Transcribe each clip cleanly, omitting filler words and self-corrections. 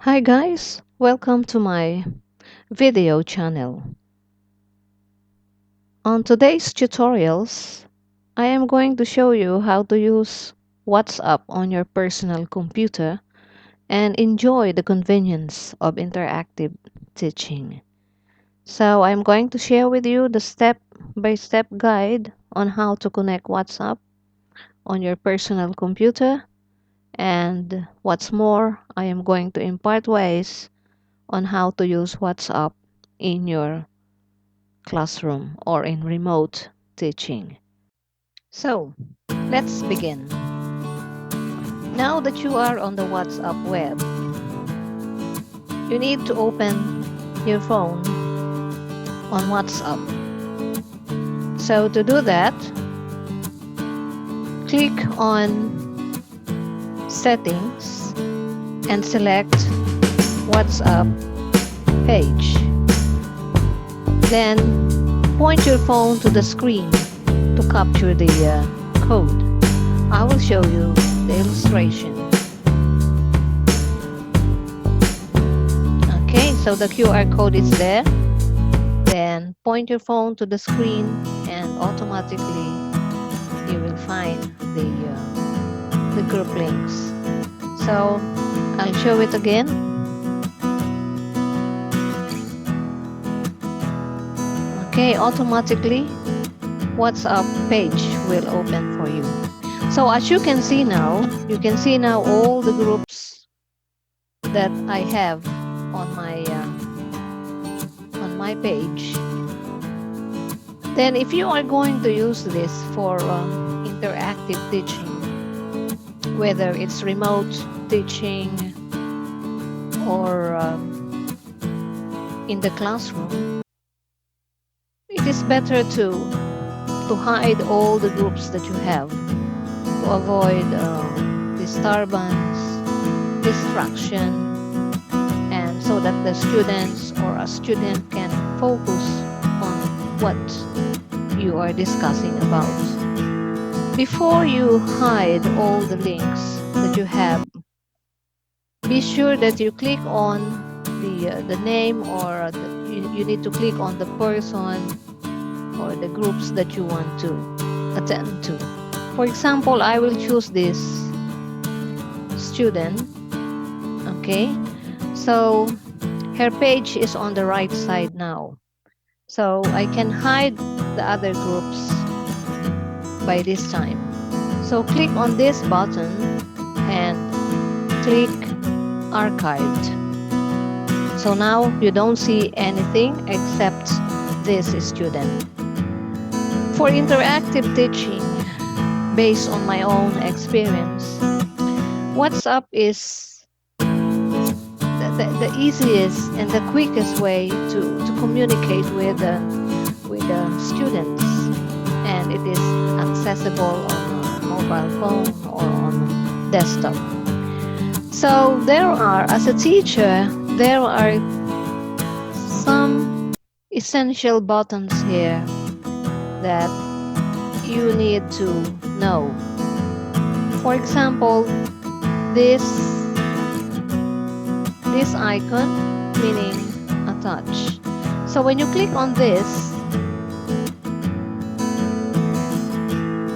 Hi guys, welcome to my video channel. On today's tutorials, I am going to show you how to use WhatsApp on your personal computer and enjoy the convenience of interactive teaching. So I'm going to share with you the step-by-step guide on how to connect WhatsApp on your personal computer, and what's more, I am going to impart ways on how to use WhatsApp in your classroom or in remote teaching. So, let's begin. Now that you are on the WhatsApp web, you need to open your phone on WhatsApp. So, to do that, click on Settings and select WhatsApp page. Then, point your phone to the screen to capture the code. I will show you the illustration. Okay, so the QR code is there. Then point your phone to the screen and automatically you will find the group links. So I'll show it again. Okay, automatically WhatsApp page will open for you. So as you can see now, all the groups that I have on my page. Then if you are going to use this for interactive teaching, whether it's remote teaching or in the classroom, it is better to hide all the groups that you have to avoid distraction, and so that the students or a student can focus on what you are discussing about. Before you hide all the links that you have, be sure that you click on the name, or you need to click on the person or the groups that you want to attend to. For example, I will choose this student. Okay, so her page is on the right side now, so I can hide the other groups by this time. So click on this button and click archived. So now you don't see anything except this student. For interactive teaching, based on my own experience, WhatsApp is the easiest and the quickest way to communicate with the students, and it is accessible on a mobile phone or on desktop. So as a teacher, there are some essential buttons here that you need to know. For example, this icon, meaning attach. So when you click on this,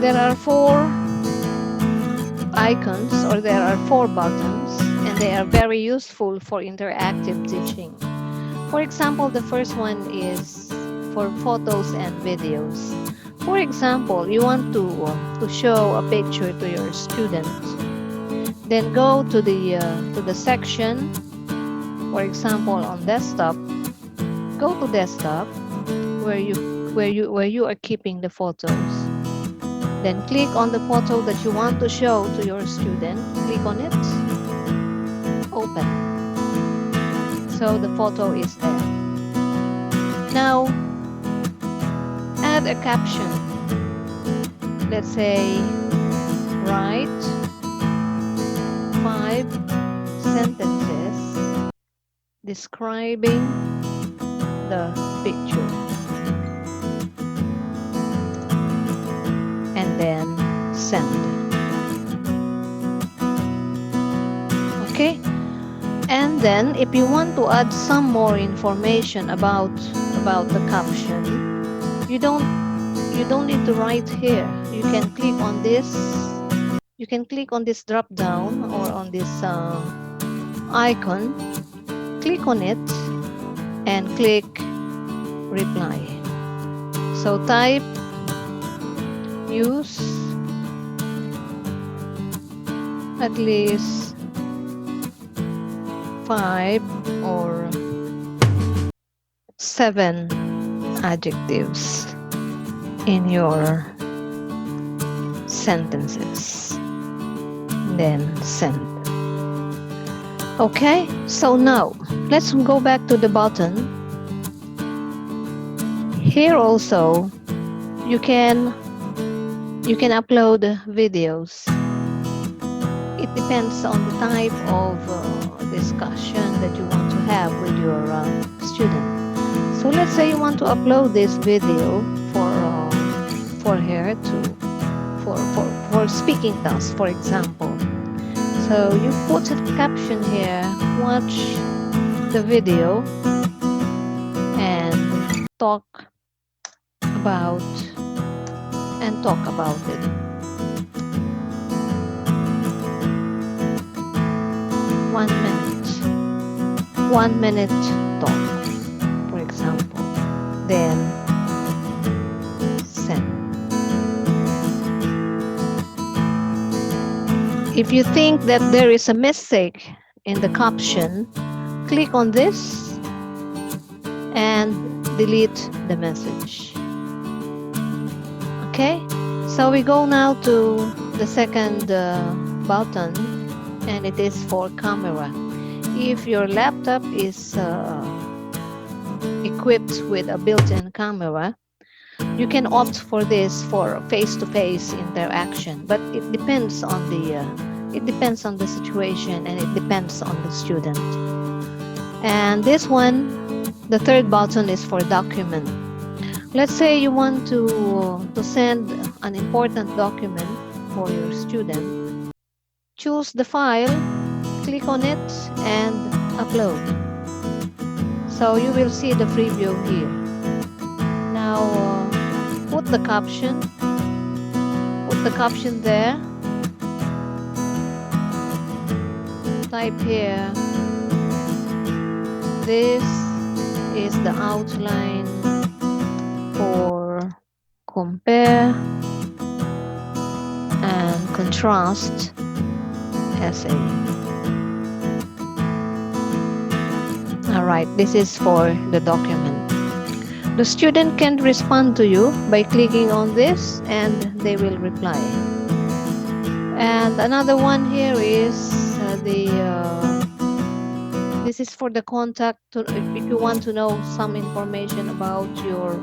there are 4 icons, or there are 4 buttons, and they are very useful for interactive teaching. For example, the first one is for photos and videos. For example, you want to show a picture to your student, then go to the section. For example, on desktop, go to desktop where you are keeping the photos. Then click on the photo that you want to show to your student. Click on it. Open. So the photo is there. Now add a caption. Let's say write 5 sentences describing the picture, and then send. Okay, And then if you want to add some more information about the caption, you don't need to write here. You can click on this. You can click on this drop down or on this icon. Click on it and click reply. So type use at least 5 or 7 adjectives in your sentences. Then send. Okay, so now let's go back to the button. Here also you can upload videos. It depends on the type of discussion that you want to have with your student. So let's say you want to upload this video for her to for speaking task, for example. So you put a caption here, watch the video and talk about it. 1 minute talk, for example. Then send. If you think that there is a mistake in the caption, click on this and delete the message. Okay, so we go now to the second button, and it is for camera. If your laptop is equipped with a built-in camera, you can opt for this for face-to-face interaction, but it depends on the situation, and it depends on the student. And this one, the third button, is for document. Let's say you want to send an important document for your student. Choose the file, click on it and upload. So you will see the preview here. Now put the caption there. Type here, this is the outline for compare and contrast essay. Alright, this is for the document. The student can respond to you by clicking on this and they will reply. And another one here is this is for the contact. If you want to know some information about your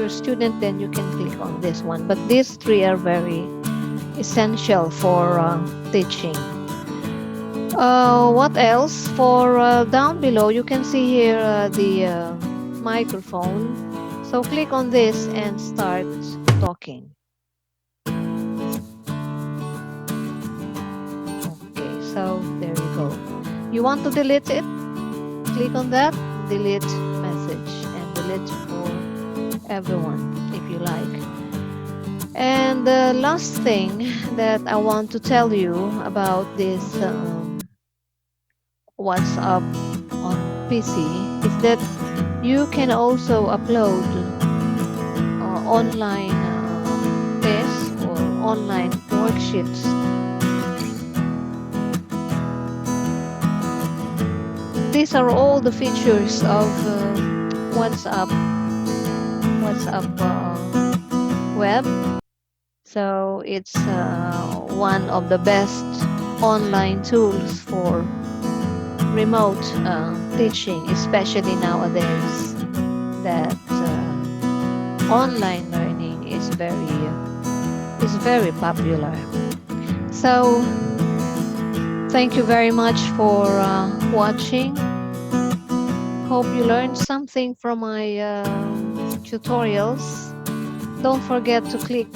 student, then you can click on this one. But these three are very essential for teaching. What else? For down below, you can see here the microphone. So click on this and start talking. Okay, so there you go. You want to delete it? Click on that, delete message, and delete for everyone if you like. And the last thing that I want to tell you about this WhatsApp on PC is that you can also upload online tests or online worksheets. These are all the features of WhatsApp web. So it's one of the best online tools for remote teaching, especially nowadays that online learning is very popular. So thank you very much for watching. Hope you learned something from my tutorials. Don't forget to click